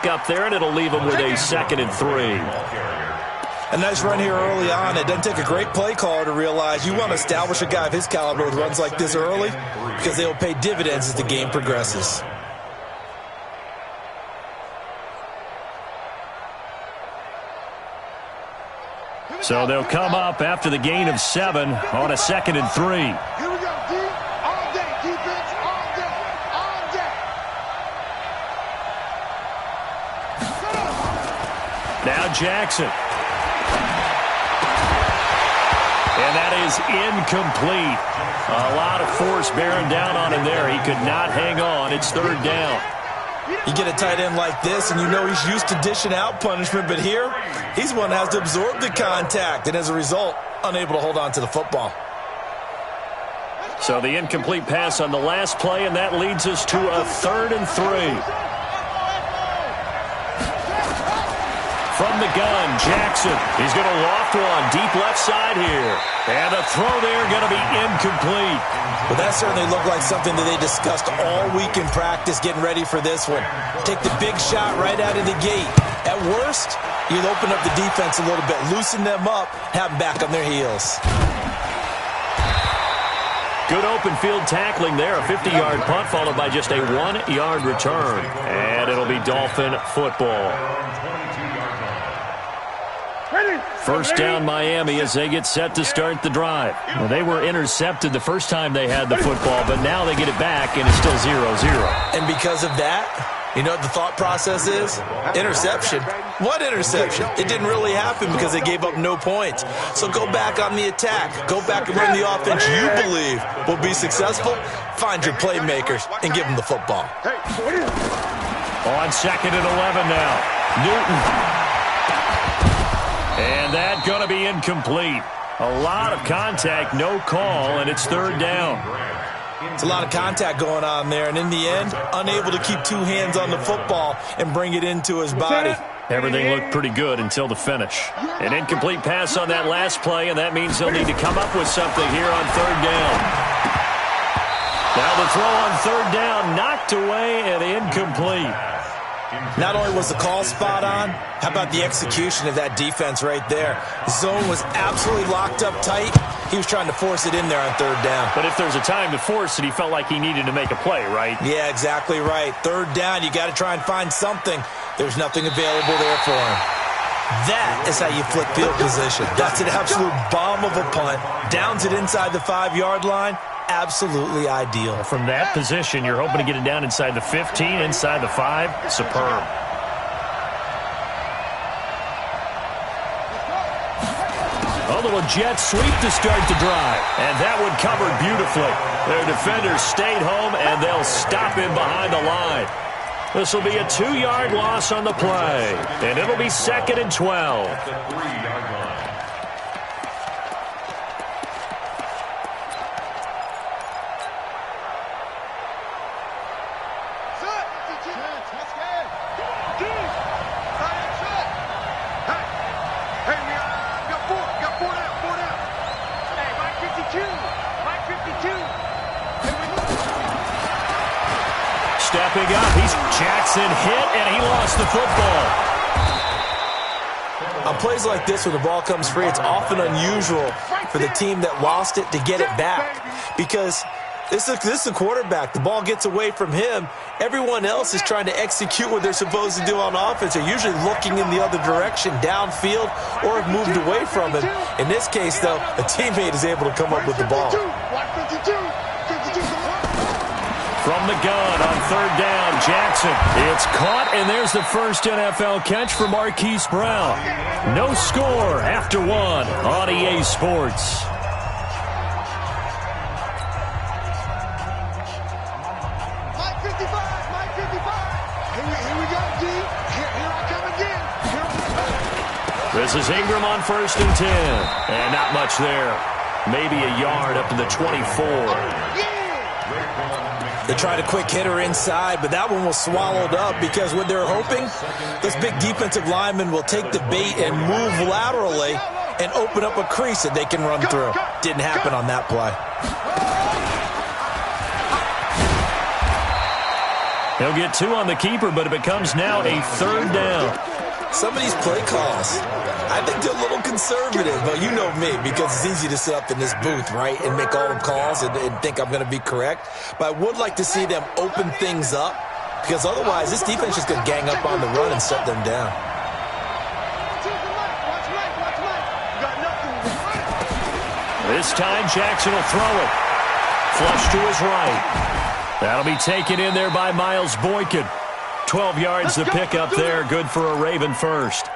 back up there, and it'll leave them with a 2nd and 3. A nice run here early on. It doesn't take a great play caller to realize you want to establish a guy of his caliber with runs like this early because they will pay dividends as the game progresses. So they'll come up after the gain of 7 on a 2nd and 3. Here we go, D. All day, defense, all day, all day. Now Jackson. And that is incomplete. A lot of force bearing down on him there. He could not hang on. It's 3rd down. You get a tight end like this, and you know he's used to dishing out punishment, but here, he's one that has to absorb the contact, and as a result, unable to hold on to the football. So the incomplete pass on the last play, and that leads us to a 3rd and 3. From the gun, Jackson. He's going to loft one deep left side here. And the throw there going to be incomplete. Well, that certainly looked like something that they discussed all week in practice getting ready for this one. Take the big shot right out of the gate. At worst, you'll open up the defense a little bit, loosen them up, have them back on their heels. Good open field tackling there. A 50-yard punt followed by just a 1-yard return. And it'll be Dolphin football. First down Miami as they get set to start the drive. Well, they were intercepted the first time they had the football, but now they get it back, and it's still 0-0. And because of that, you know what the thought process is? Interception. What interception? It didn't really happen because they gave up no points. So go back on the attack. Go back and run the offense you believe will be successful. Find your playmakers and give them the football. On 2nd and 11 now. Newton. And that's going to be incomplete. A lot of contact, no call, and it's 3rd down. It's a lot of contact going on there, and in the end, unable to keep 2 hands on the football and bring it into his body. Everything looked pretty good until the finish. An incomplete pass on that last play, and that means he'll need to come up with something here on 3rd down. Now the throw on 3rd down, knocked away and incomplete. Not only was the call spot on, how about the execution of that defense right there? The zone was absolutely locked up tight. He was trying to force it in there on 3rd down. But if there's a time to force it, he felt like he needed to make a play, right? Yeah, exactly right. 3rd down, you got to try and find something. There's nothing available there for him. That is how you flip field position. That's an absolute bomb of a punt. Downs it inside the 5-yard line. Absolutely ideal. From that position, you're hoping to get it down inside the 15, inside the 5. Superb. A little jet sweep to start the drive. And that one covered beautifully. Their defenders stayed home, and they'll stop him behind the line. This will be a 2-yard loss on the play. And it'll be 2nd and 12. Stepping up, he's Jackson hit, and he lost the football. On plays like this, when the ball comes free, it's often unusual for the team that lost it to get it back because this is the quarterback. The ball gets away from him. Everyone else is trying to execute what they're supposed to do on offense. They're usually looking in the other direction, downfield, or have moved away from him. In this case, though, a teammate is able to come up with the ball. From the gun on 3rd down, Jackson. It's caught, and there's the first NFL catch for Marquise Brown. No score after 1 on EA Sports. Mike 55, Mike 55. Here we go, D. Here I come again. This is Ingram on 1st and 10. And not much there. Maybe a yard up to the 24. They tried a quick hitter inside, but that one was swallowed up because what they're hoping, this big defensive lineman will take the bait and move laterally and open up a crease that they can run through. Didn't happen on that play. He'll get 2 on the keeper, but it becomes now a 3rd down. Some of these play calls, I think they're a little conservative, but you know me, because it's easy to sit up in this booth, right, and make all the calls and think I'm going to be correct. But I would like to see them open things up, because otherwise this defense is going to gang up on the run and shut them down. This time Jackson will throw it. Flush to his right. That'll be taken in there by Miles Boykin. 12 yards to pick up there. Good for a Raven first.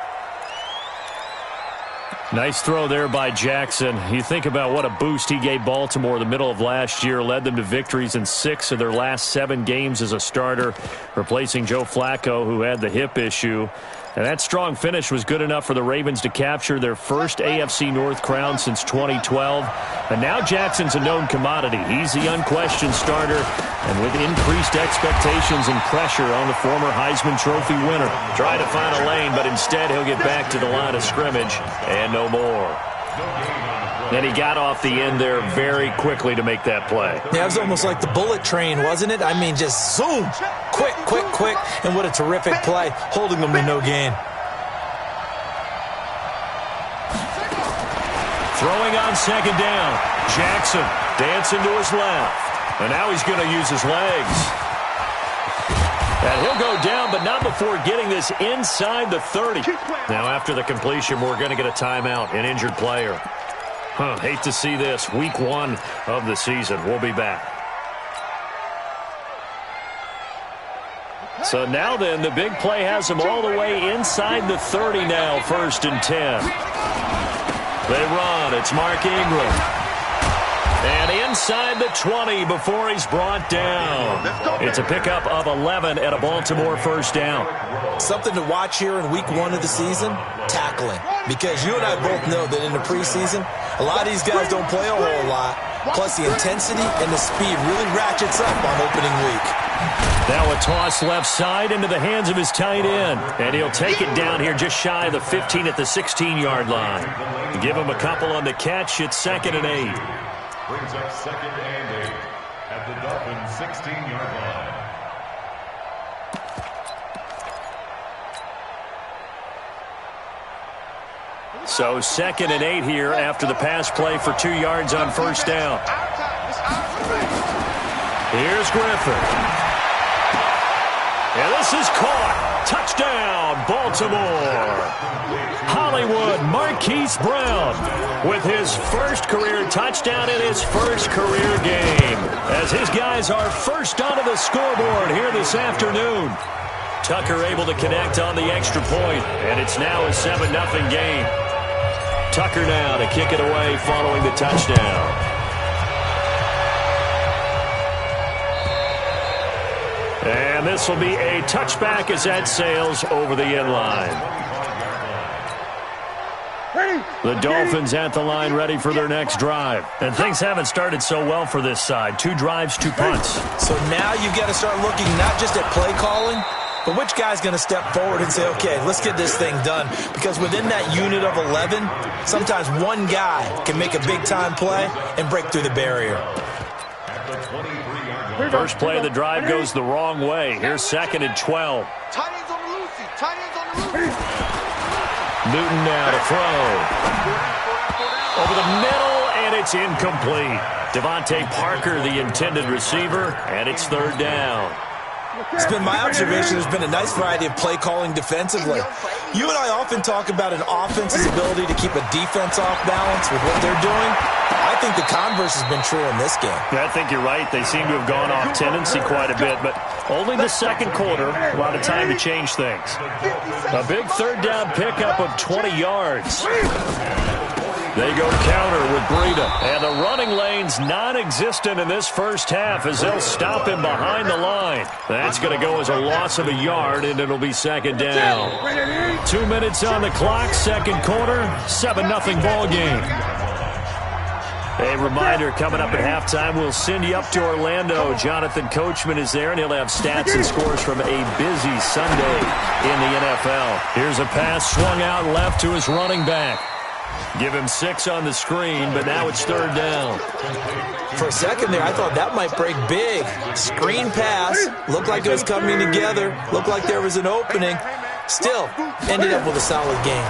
Nice throw there by Jackson. You think about what a boost he gave Baltimore the middle of last year. Led them to victories in 6 of their last 7 games as a starter, replacing Joe Flacco, who had the hip issue. And that strong finish was good enough for the Ravens to capture their first AFC North crown since 2012. And now Jackson's a known commodity. He's the unquestioned starter, and with increased expectations and pressure on the former Heisman Trophy winner. Trying to find a lane, but instead he'll get back to the line of scrimmage and no more. And he got off the end there very quickly to make that play. Yeah, it was almost like the bullet train, wasn't it? I mean, just zoom, quick, quick, quick, and what a terrific play, holding them to no gain. Throwing on 2nd down. Jackson dancing to his left. And now he's going to use his legs. And he'll go down, but not before getting this inside the 30. Now, after the completion, we're going to get a timeout, an injured player. Hate to see this. Week 1 of the season. We'll be back. So now then, the big play has them all the way inside the 30 now, 1st and 10. They run. It's Mark Ingram. And inside the 20 before he's brought down. It's a pickup of 11 at a Baltimore 1st down. Something to watch here in week 1 of the season, tackling. Because you and I both know that in the preseason, a lot of these guys don't play a whole lot. Plus the intensity and the speed really ratchets up on opening week. Now a toss left side into the hands of his tight end. And he'll take it down here just shy of the 15 at the 16-yard line. Give him a couple on the catch. It's 2nd and 8. Brings up 2nd and 8 at the Dolphins' 16-yard line. So 2nd and 8 here after the pass play for 2 yards on 1st down. Here's Griffin. And this is caught. Touchdown, Baltimore. Hollywood Marquise Brown with his first career touchdown in his first career game. As his guys are first onto the scoreboard here this afternoon. Tucker able to connect on the extra point, and it's now a 7-0 game. Tucker now to kick it away following the touchdown. And this will be a touchback as that sails over the end line. The Dolphins at the line ready for their next drive. And things haven't started so well for this side. 2 drives, 2 punts. So now you've got to start looking not just at play calling, but which guy's going to step forward and say, okay, let's get this thing done. Because within that unit of 11, sometimes one guy can make a big-time play and break through the barrier. First play of the drive goes the wrong way. Here's 2nd and 12. Tight ends on the loosey. Tight ends on the loosey. Newton now to throw. Over the middle, and it's incomplete. Devontae Parker, the intended receiver, and it's 3rd down. It's been my observation there's been a nice variety of play calling defensively. You and I often talk about an offense's ability to keep a defense off balance with what they're doing. I think the converse has been true in this game. Yeah, I think you're right. They seem to have gone off tendency quite a bit, but only the 2nd quarter, a lot of time to change things. A big 3rd down pickup of 20 yards. They go counter with Breida. And the running lane's non-existent in this first half as they'll stop him behind the line. That's going to go as a loss of a yard, and it'll be 2nd down. 2 minutes on the clock, 2nd quarter, 7-0 ball game. A reminder, coming up at halftime, we'll send you up to Orlando. Jonathan Coachman is there, and he'll have stats and scores from a busy Sunday in the NFL. Here's a pass swung out left to his running back. Give him 6 on the screen, but now it's 3rd down. For a second there, I thought that might break big. Screen pass. Looked like it was coming together. Looked like there was an opening. Still, ended up with a solid game.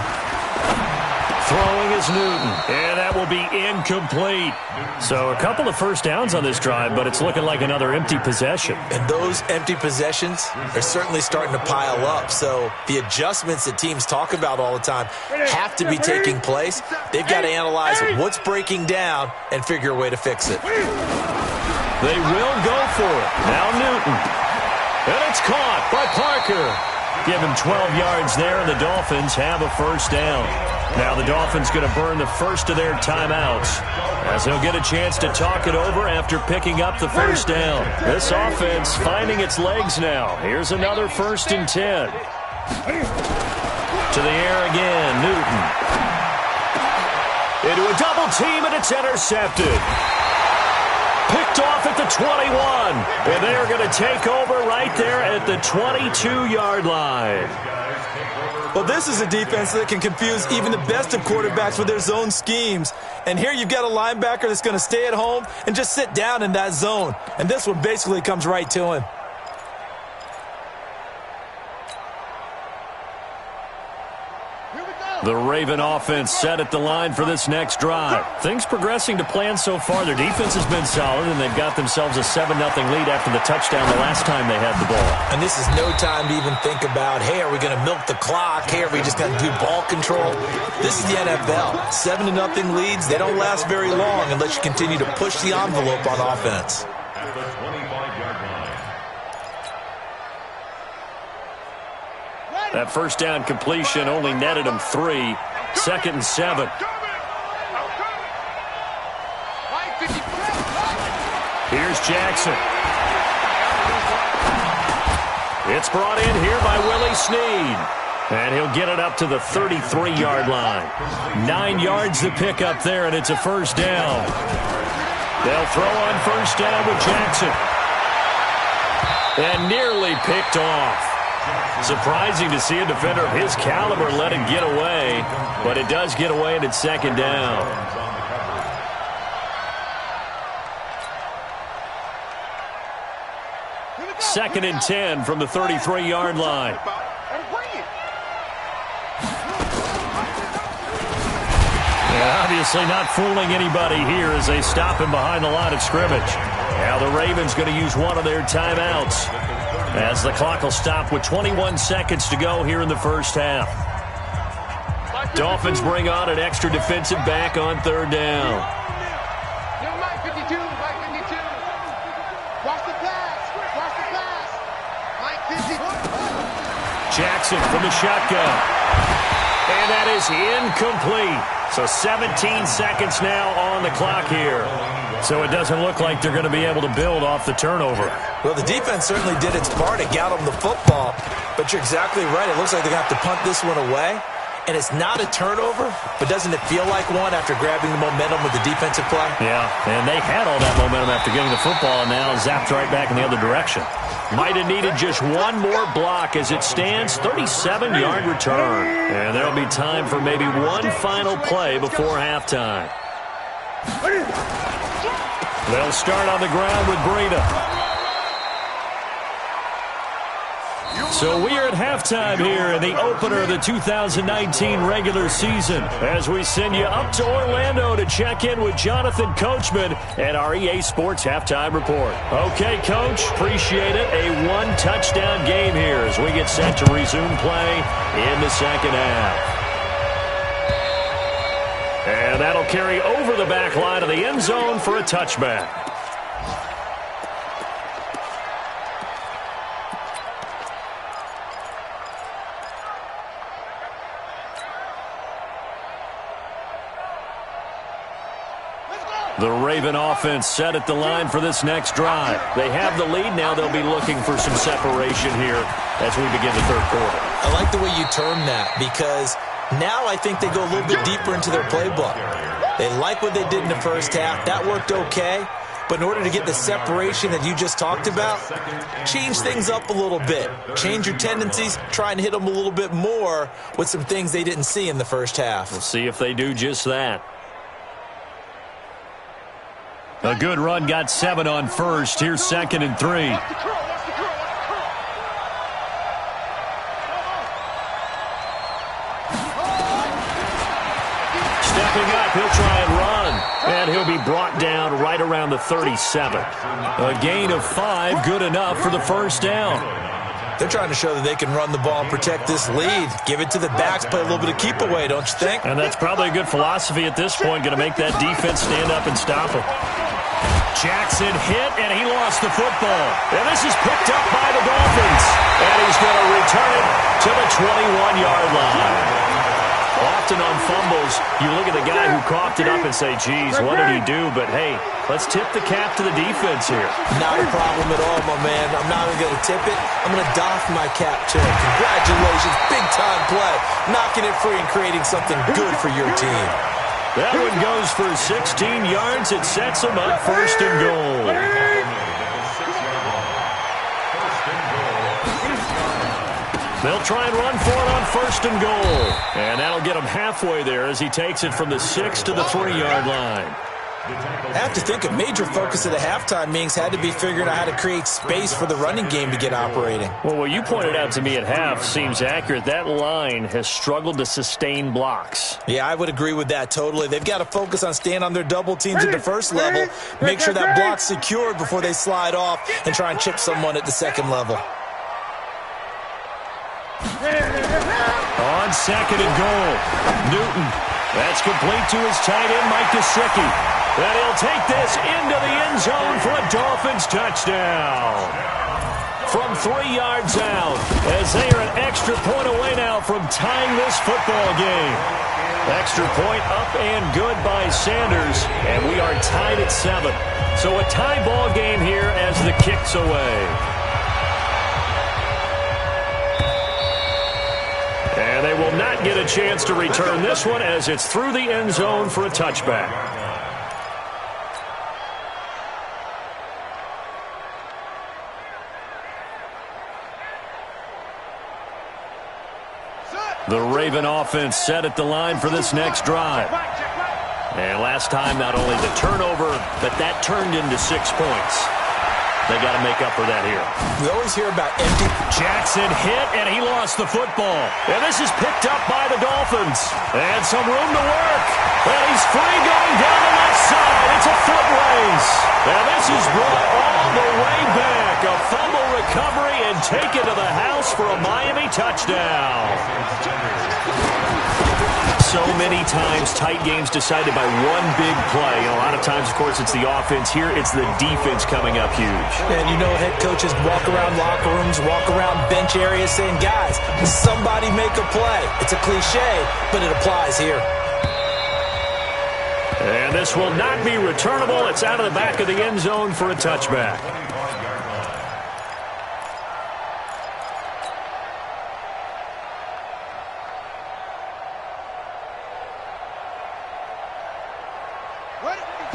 Throwing is Newton, and that will be incomplete. So a couple of first downs on this drive, but it's looking like another empty possession. And those empty possessions are certainly starting to pile up. So the adjustments that teams talk about all the time have to be taking place. They've got to analyze what's breaking down and figure a way to fix it. They will go for it. Now Newton. And it's caught by Parker. Give him 12 yards there, and the Dolphins have a first down. Now the Dolphins going to burn the first of their timeouts as they'll get a chance to talk it over after picking up the first down. This offense finding its legs now. Here's another 1st and 10. To the air again, Newton. Into a double team, and it's intercepted. Picked off at the 21. And they are going to take over right there at the 22-yard line. Well, this is a defense that can confuse even the best of quarterbacks with their zone schemes. And here you've got a linebacker that's going to stay at home and just sit down in that zone. And this one basically comes right to him. The Raven offense set at the line for this next drive. Things progressing to plan so far. Their defense has been solid, and they've got themselves a 7-0 lead after the touchdown the last time they had the ball. And this is no time to even think about, hey, are we going to milk the clock? Hey, are we just going to do ball control? This is the NFL. 7-0 leads, they don't last very long unless you continue to push the envelope on offense. That first down completion only netted him 3. 2nd and 7. Here's Jackson. It's brought in here by Willie Snead. And he'll get it up to the 33-yard line. 9 yards to pick up there, and it's a first down. They'll throw on first down with Jackson. And nearly picked off. Surprising to see a defender of his caliber let it get away, but it does get away and it's 2nd down. Second and 10 from the 33-yard line. And obviously not fooling anybody here as they stop him behind the line of scrimmage. Now the Ravens going to use one of their timeouts, as the clock will stop with 21 seconds to go here in the first half. Dolphins bring on an extra defensive back on 3rd down. Mike 52, Mike 52. Watch the pass, watch the pass. Mike 52. Jackson from the shotgun. And that is incomplete. So 17 seconds now on the clock here. So it doesn't look like they're going to be able to build off the turnover. Well, the defense certainly did its part to get them the football, but you're exactly right. It looks like they're going to have to punt this one away. And it's not a turnover, but doesn't it feel like one after grabbing the momentum with the defensive play? Yeah, and they had all that momentum after getting the football, and now zapped right back in the other direction. Might have needed just one more block as it stands, 37-yard return. And there'll be time for maybe one final play before halftime. They'll start on the ground with Breida. So we are at halftime here in the opener of the 2019 regular season as we send you up to Orlando to check in with Jonathan Coachman and our EA Sports Halftime Report. Okay, Coach, appreciate it. A one-touchdown game here as we get set to resume play in the second half. And that'll carry over the back line of the end zone for a touchback. The Raven offense set at the line for this next drive. They have the lead now. They'll be looking for some separation here as we begin the third quarter. I like the way you term that because now I think they go a little bit deeper into their playbook. They like what they did in the first half. That worked okay. But in order to get the separation that you just talked about, change things up a little bit. Change your tendencies, try and hit them a little bit more with some things they didn't see in the first half. We'll see if they do just that. A good run got 7 on first. Here's 2nd and 3. Stepping up, he'll try and run. And he'll be brought down right around the 37. A gain of 5, good enough for the first down. They're trying to show that they can run the ball and protect this lead. Give it to the backs, play a little bit of keep away, don't you think? And that's probably a good philosophy at this point. Going to make that defense stand up and stop him. Jackson hit, and he lost the football. And this is picked up by the Dolphins. And he's going to return it to the 21-yard line. Often on fumbles, you look at the guy who coughed it up and say, geez, what did he do? But, hey, let's tip the cap to the defense here. Not a problem at all, my man. I'm not even going to tip it. I'm going to doff my cap to it. Congratulations, big-time play. Knocking it free and creating something good for your team. That one goes for 16 yards. It sets him up 1st and goal. They'll try and run for it on 1st and goal. And that'll get him halfway there as he takes it from the 6 to the 3-yard line. I have to think a major focus of the halftime meetings had to be figuring out how to create space for the running game to get operating. Well, what you pointed out to me at half seems accurate. That line has struggled to sustain blocks. Yeah, I would agree with that totally. They've got to focus on staying on their double teams at the first level, make sure that block's secured before they slide off and try and chip someone at the second level. On 2nd and goal, Newton. That's complete to his tight end, Mike Gesicki. And he'll take this into the end zone for a Dolphins touchdown. From 3 yards out, as they are an extra point away now from tying this football game. Extra point up and good by Sanders, and we are tied at 7. So a tie ball game here as the kick's away. And they will not get a chance to return this one as it's through the end zone for a touchback. The Raven offense set at the line for this next drive. And last time, not only the turnover, but that turned into 6 points. They got to make up for that here. We always hear about empty. Jackson hit, and he lost the football. And this is picked up by the Dolphins. And some room to work. And he's free going down the left side. It's a foot race. And this is brought all the way back. A fumble recovery and taken to the house for a Miami touchdown. So many times tight games decided by one big play. And a lot of times, of course, it's the offense. Here, it's the defense coming up huge. And you know head coaches walk around locker rooms, walk around bench areas saying, guys, somebody make a play. It's a cliche, but it applies here. And this will not be returnable. It's out of the back of the end zone for a touchback.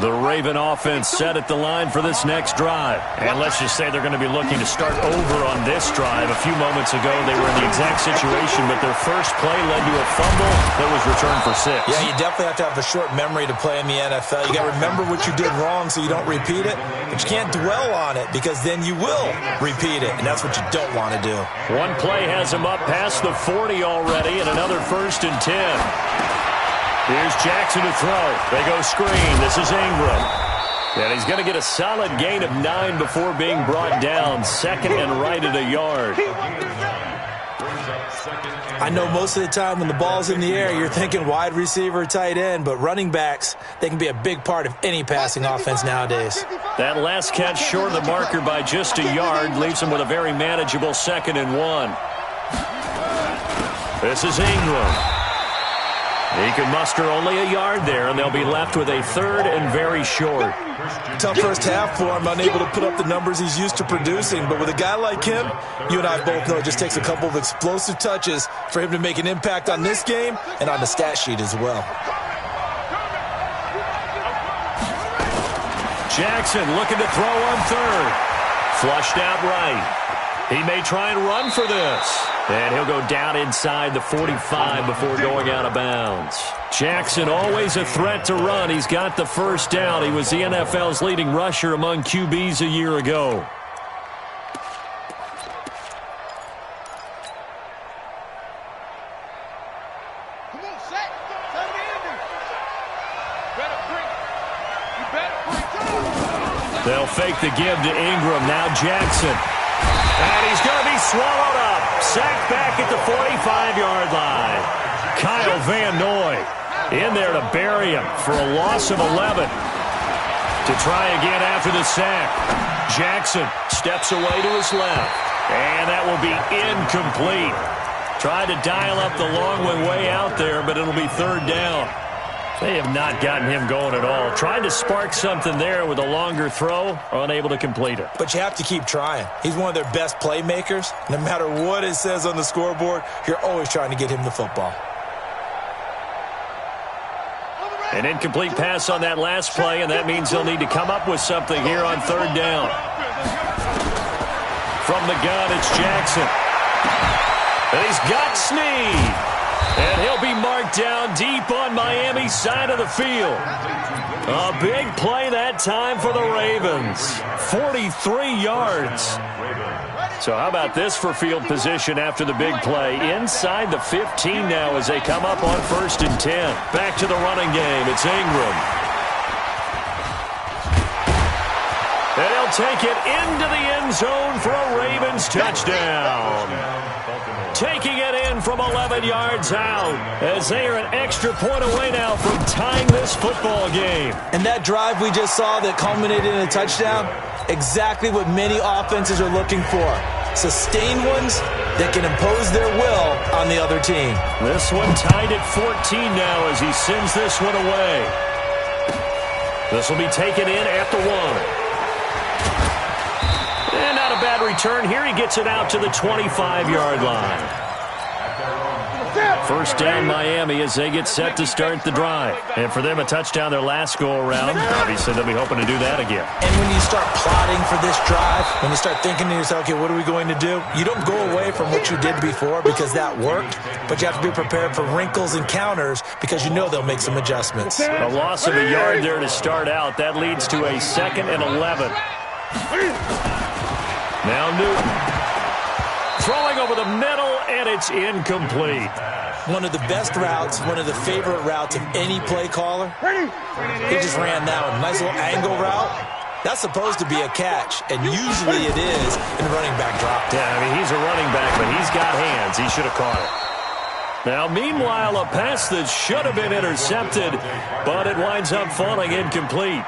The Raven offense set at the line for this next drive. And let's just say they're going to be looking to start over on this drive. A few moments ago, they were in the exact situation, but their first play led to a fumble that was returned for 6. Yeah, you definitely have to have a short memory to play in the NFL. You got to remember what you did wrong so you don't repeat it, but you can't dwell on it because then you will repeat it, and that's what you don't want to do. One play has him up past the 40 already, and another 1st and 10. Here's Jackson to throw. They go screen. This is Ingram. And he's going to get a solid gain of 9 before being brought down. 2nd and right at a yard. I know most of the time when the ball's in the air, you're thinking wide receiver, tight end, but running backs, they can be a big part of any passing offense nowadays. That last catch short of the marker by just a yard leaves him with a very manageable 2nd and 1. This is Ingram. He can muster only a yard there, and they'll be left with a 3rd and very short. Tough first half for him, unable to put up the numbers he's used to producing. But with a guy like him, you and I both know it just takes a couple of explosive touches for him to make an impact on this game and on the stat sheet as well. Jackson looking to throw on third. Flushed out right. He may try and run for this. And he'll go down inside the 45 before going out of bounds. Jackson always a threat to run. He's got the first down. He was the NFL's leading rusher among QBs a year ago. They'll fake the give to Ingram. Now Jackson. And he's going to be swallowed up. Sacked back at the 45-yard line. Kyle Van Noy in there to bury him for a loss of 11. To try again after the sack. Jackson steps away to his left. And that will be incomplete. Tried to dial up the long one way out there, but it'll be third down. They have not gotten him going at all. Trying to spark something there with a longer throw, unable to complete it. But you have to keep trying. He's one of their best playmakers. No matter what it says on the scoreboard, you're always trying to get him the football. An incomplete pass on that last play, and that means they'll need to come up with something here on third down. From the gun, it's Jackson. And he's got Snead. And he'll be marked down deep on Miami's side of the field. A big play that time for the Ravens. 43 yards. So how about this for field position after the big play? Inside the 15 now as they come up on 1st and 10. Back to the running game. It's Ingram. And he'll take it into the end zone for a Ravens touchdown. Taking it in from 11 yards out as they are an extra point away now from tying this football game. And that drive we just saw that culminated in a touchdown, exactly what many offenses are looking for. Sustained ones that can impose their will on the other team. This one tied at 14 now as he sends this one away. This will be taken in at the 1. And not a bad return here. He gets it out to the 25-yard line. First down Miami as they get set to start the drive. And for them, a touchdown their last go-around. Obviously, they'll be hoping to do that again. And when you start plotting for this drive, when you start thinking to yourself, okay, what are we going to do? You don't go away from what you did before because that worked, but you have to be prepared for wrinkles and counters because you know they'll make some adjustments. A loss of a yard there to start out. That leads to a 2nd and 11. Now Newton. Throwing over the middle, and it's incomplete. One of the best routes, one of the favorite routes of any play caller. He just ran that one. Nice little angle route. That's supposed to be a catch, and usually it is in the running back drop. Yeah, I mean, he's a running back, but he's got hands. He should have caught it. Now, meanwhile, a pass that should have been intercepted, but it winds up falling incomplete.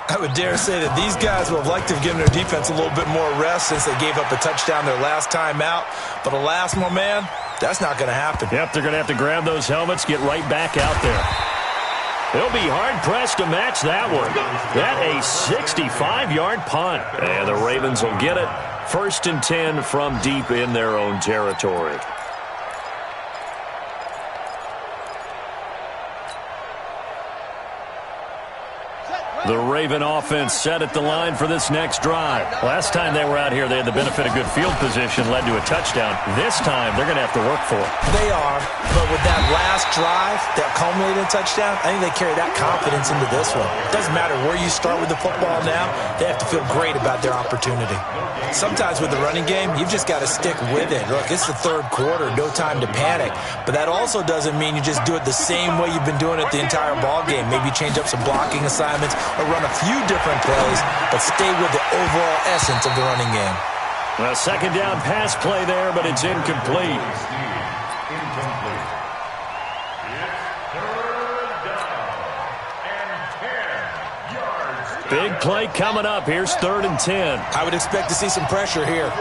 I would dare say that these guys would have liked to have given their defense a little bit more rest since they gave up a touchdown their last time out. But alas, my man, that's not going to happen. Yep, they're going to have to grab those helmets, get right back out there. They'll be hard-pressed to match that one. That a 65-yard punt. And the Ravens will get it. 1st and 10 from deep in their own territory. The Raven offense set at the line for this next drive. Last time they were out here, they had the benefit of good field position, led to a touchdown. This time, they're going to have to work for it. They are, but with that last drive, that culminated in touchdown, I think they carry that confidence into this one. It doesn't matter where you start with the football now, they have to feel great about their opportunity. Sometimes with the running game, you've just got to stick with it. Look, it's the 3rd quarter, no time to panic. But that also doesn't mean you just do it the same way you've been doing it the entire ball game. Maybe change up some blocking assignments, or run a few different plays, but stay with the overall essence of the running game. A 2nd down pass play there, but it's incomplete. Big play coming up. Here's 3rd and 10. I would expect to see some pressure here.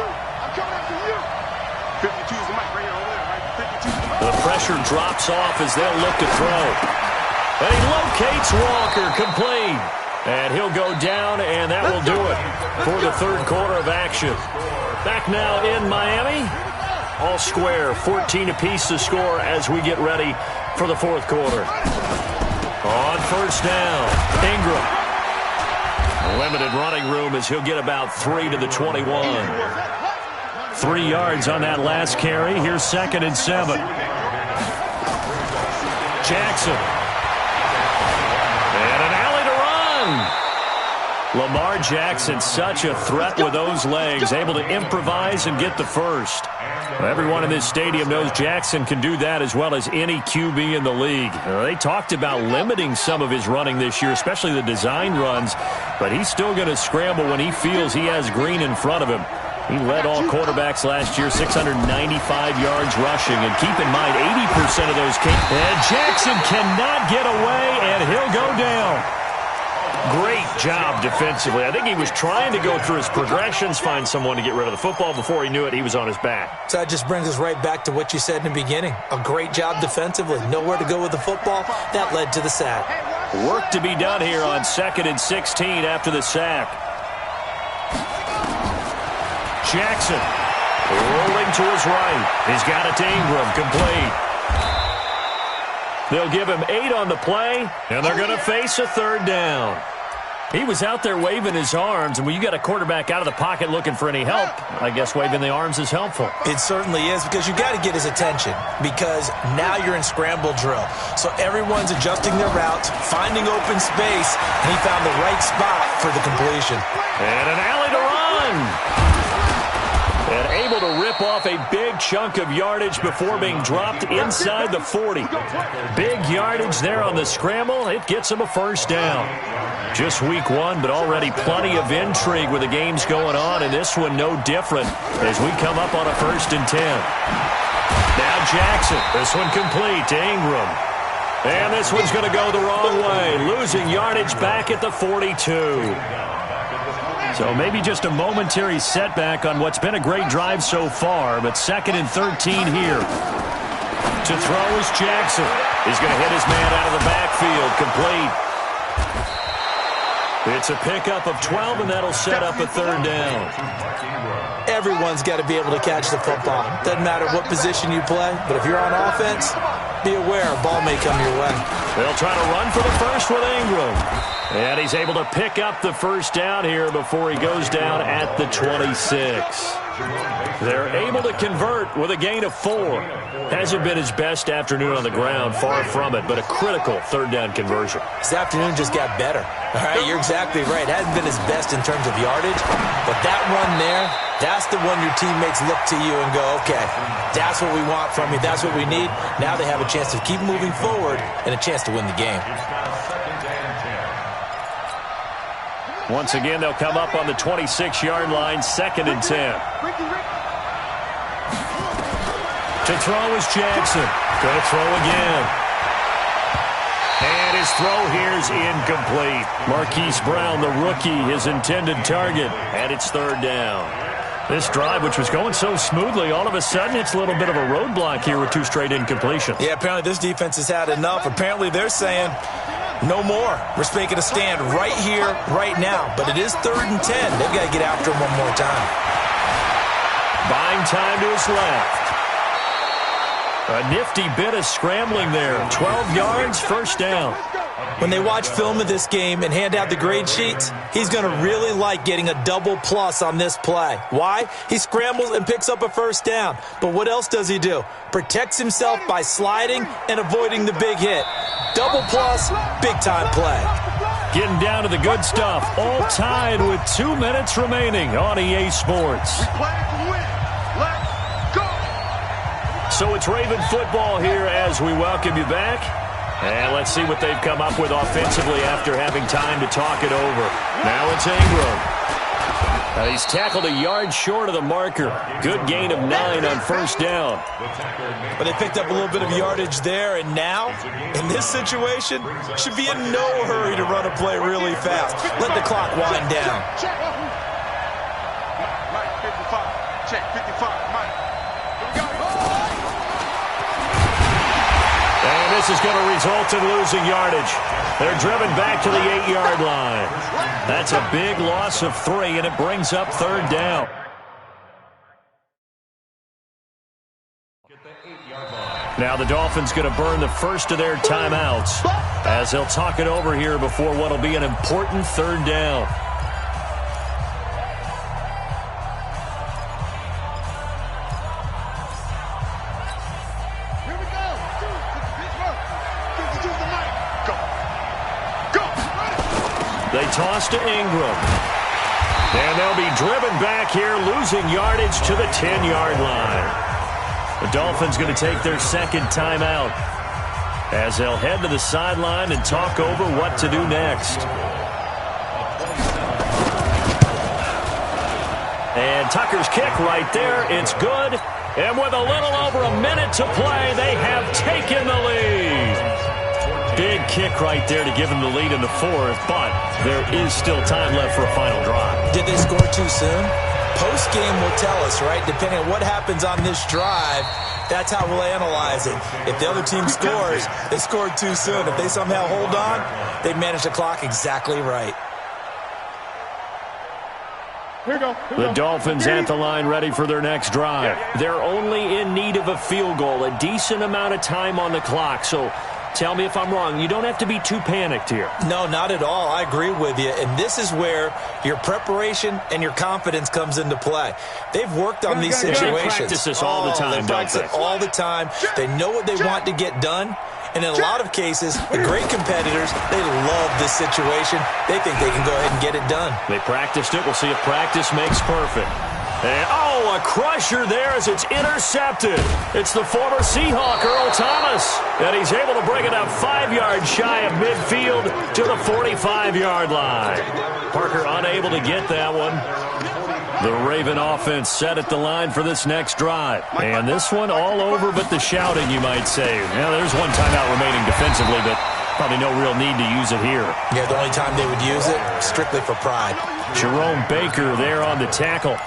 The pressure drops off as they'll look to throw. And he locates Walker, complete. And he'll go down, and that will do it for the 3rd quarter of action. Back now in Miami. All square, 14 apiece to score as we get ready for the 4th quarter. On 1st down, Ingram. Limited running room as he'll get about 3 to the 21. 3 yards on that last carry. Here's 2nd and 7. Jackson. And an alley to run. Lamar Jackson, such a threat with those legs, able to improvise and get the first. Everyone in this stadium knows Jackson can do that as well as any QB in the league. They talked about limiting some of his running this year, especially the design runs, but he's still going to scramble when he feels he has green in front of him. He led all quarterbacks last year, 695 yards rushing. And keep in mind, 80% of those came. And Jackson cannot get away, and he'll go down. Great job defensively. I think he was trying to go through his progressions, find someone to get rid of the football. Before he knew it, he was on his back. So that just brings us right back to what you said in the beginning. A great job defensively. Nowhere to go with the football. That led to the sack. Work to be done here on 2nd and 16 after the sack. Jackson rolling to his right. He's got it to Ingram, complete. They'll give him 8 on the play, and they're going to face a 3rd down. He was out there waving his arms, and when you got a quarterback out of the pocket looking for any help, I guess waving the arms is helpful. It certainly is, because you got to get his attention, because now you're in scramble drill. So everyone's adjusting their routes, finding open space, and he found the right spot for the completion. And an alley to run. And able to rip off a big chunk of yardage before being dropped inside the 40. Big yardage there on the scramble. It gets him a 1st down. Just week 1, but already plenty of intrigue with the games going on, and this one no different as we come up on a 1st and 10. Now Jackson. This one complete to Ingram. And this one's going to go the wrong way. Losing yardage back at the 42. So maybe just a momentary setback on what's been a great drive so far, but 2nd and 13 here. To throw is Jackson. He's going to hit his man out of the backfield, complete. It's a pickup of 12, and that'll set up a 3rd down. Everyone's got to be able to catch the football. Doesn't matter what position you play, but if you're on offense, be aware a ball may come your way. They'll try to run for the first with Ingram. And he's able to pick up the 1st down here before he goes down at the 26. They're able to convert with a gain of 4. Hasn't been his best afternoon on the ground, far from it, but a critical 3rd down conversion. This afternoon just got better. All right, you're exactly right. Hasn't been his best in terms of yardage, but that run there, that's the one your teammates look to you and go, okay, that's what we want from you. That's what we need. Now they have a chance to keep moving forward and a chance to win the game. Once again, they'll come up on the 26-yard line, 2nd and 10. To throw is Jackson. Going to throw again. And his throw here's incomplete. Marquise Brown, the rookie, his intended target, and it's 3rd down. This drive, which was going so smoothly, all of a sudden it's a little bit of a roadblock here with 2 straight incompletions. Yeah, apparently this defense has had enough. Apparently they're saying, no more. We're making a stand right here, right now. But it is 3rd and 10. They've got to get after him one more time. Buying time to his left. A nifty bit of scrambling there. 12 yards, 1st down. When they watch film of this game and hand out the grade sheets, he's going to really like getting a double plus on this play. Why? He scrambles and picks up a 1st down. But what else does he do? Protects himself by sliding and avoiding the big hit. Double plus, big-time play. Getting down to the good stuff. All tied with 2 minutes remaining on EA Sports. So it's Raven football here as we welcome you back. And let's see what they've come up with offensively after having time to talk it over. Now it's Ingram. He's tackled a yard short of the marker. Good gain of 9 on 1st down. But they picked up a little bit of yardage there, and now, in this situation, should be in no hurry to run a play really fast. Let the clock wind down. Mike, 55. Check, 55. Mike. And this is going to result in losing yardage. They're driven back to the 8-yard line. That's a big loss of 3, and it brings up 3rd down. Now the Dolphins going to burn the first of their timeouts as they'll talk it over here before what will be an important 3rd down. They toss to Ingram. And they'll be driven back here, losing yardage to the 10-yard line. The Dolphins going to take their second timeout as they'll head to the sideline and talk over what to do next. And Tucker's kick right there. It's good. And with a little over a minute to play, they have taken the lead. Big kick right there to give them the lead in the fourth, but there is still time left for a final drive. Did they score too soon? Post-game will tell us, right? Depending on what happens on this drive, that's how we'll analyze it. If the other team scores, they scored too soon. If they somehow hold on, they manage the clock exactly right. The Dolphins at the line ready for their next drive. They're only in need of a field goal, a decent amount of time on the clock. So tell me if I'm wrong. You don't have to be too panicked here. No, not at all. I agree with you. And this is where your preparation and your confidence comes into play. They've worked on these situations. They practice this all the time, they practice it all the time. They know what they want to get done. And in a lot of cases, the great competitors, they love this situation. They think they can go ahead and get it done. They practiced it. We'll see if practice makes perfect. And, oh, a crusher there as it's intercepted. It's the former Seahawk, Earl Thomas. And he's able to bring it up 5 yards shy of midfield to the 45-yard line. Parker unable to get that one. The Raven offense set at the line for this next drive. And this one all over but the shouting, you might say. Now, there's one timeout remaining defensively, but probably no real need to use it here. Yeah, the only time they would use it, strictly for pride. Jerome Baker there on the tackle.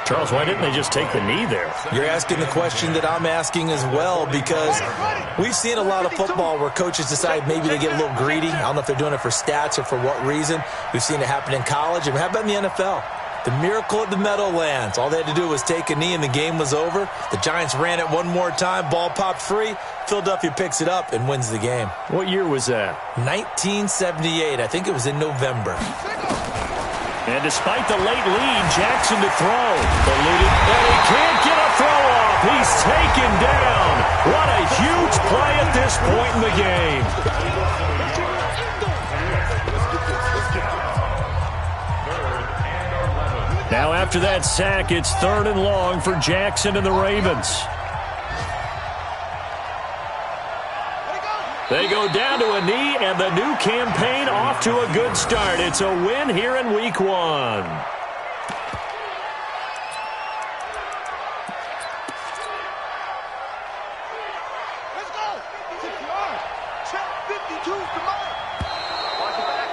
Charles, why didn't they just take the knee there? You're asking the question that I'm asking as well, because we've seen a lot of football where coaches decide maybe they get a little greedy. I don't know if they're doing it for stats or for what reason. We've seen it happen in college, and how about in the NFL? The miracle at the Meadowlands. All they had to do was take a knee and the game was over. The Giants ran it one more time. Ball popped free. Philadelphia picks it up and wins the game. What year was that? 1978. I think it was in November. And despite the late lead, Jackson to throw. Eluded, and he can't get a throw off. He's taken down. What a huge play at this point in the game. Now after that sack, it's 3rd and long for Jackson and the Ravens. They go down to a knee, and the new campaign off to a good start. It's a win here in Week 1. Let's go. 6 yards. Check 52. Come on. Watch the back.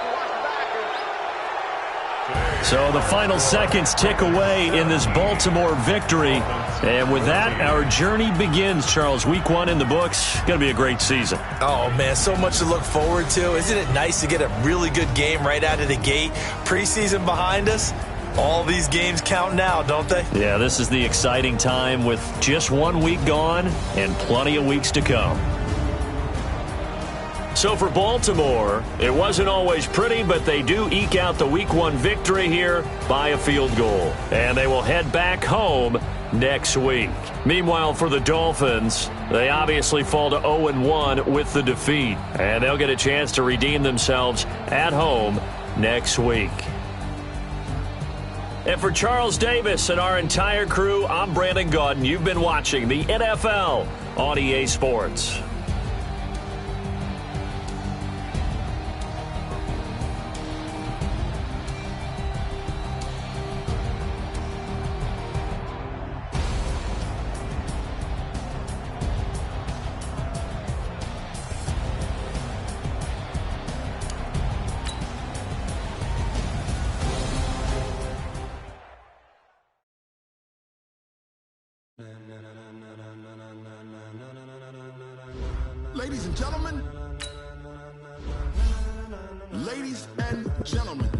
So the final seconds tick away in this Baltimore victory. And with that, our journey begins, Charles. Week 1 in the books. Going to be a great season. Oh, man, so much to look forward to. Isn't it nice to get a really good game right out of the gate? Preseason behind us. All these games count now, don't they? Yeah, this is the exciting time with just 1 week gone and plenty of weeks to come. So for Baltimore, it wasn't always pretty, but they do eke out the Week 1 victory here by a field goal. And they will head back home next week. Meanwhile, for the Dolphins, they obviously fall to 0-1 with the defeat. And they'll get a chance to redeem themselves at home next week. And for Charles Davis and our entire crew, I'm Brandon Gaudin. You've been watching the NFL on EA Sports. Ladies and gentlemen,